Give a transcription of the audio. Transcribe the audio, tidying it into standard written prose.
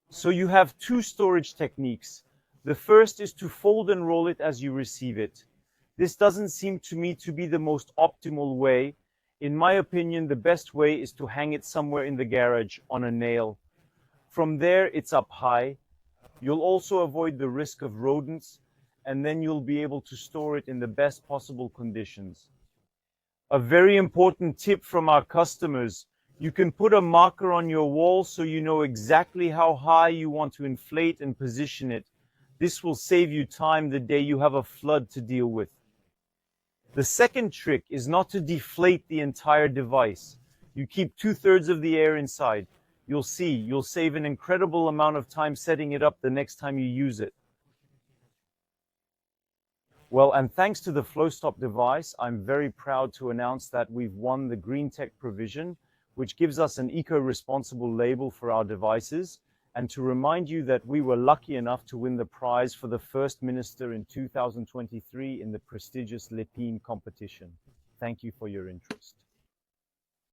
So you have two storage techniques. The first is to fold and roll it as you receive it. This doesn't seem to me to be the most optimal way. In my opinion, the best way is to hang it somewhere in the garage on a nail. From there, it's up high. You'll also avoid the risk of rodents, and then you'll be able to store it in the best possible conditions. A very important tip from our customers: you can put a marker on your wall so you know exactly how high you want to inflate and position it. This will save you time the day you have a flood to deal with. The second trick is not to deflate the entire device. You keep 2/3 of the air inside. You'll see, you'll save an incredible amount of time setting it up the next time you use it. Well, and thanks to the FlowStop device, I'm very proud to announce that we've won the Green Tech provision, which gives us an eco-responsible label for our devices, and to remind you that we were lucky enough to win the prize for the First Minister in 2023 in the prestigious Lépine competition. Thank you for your interest.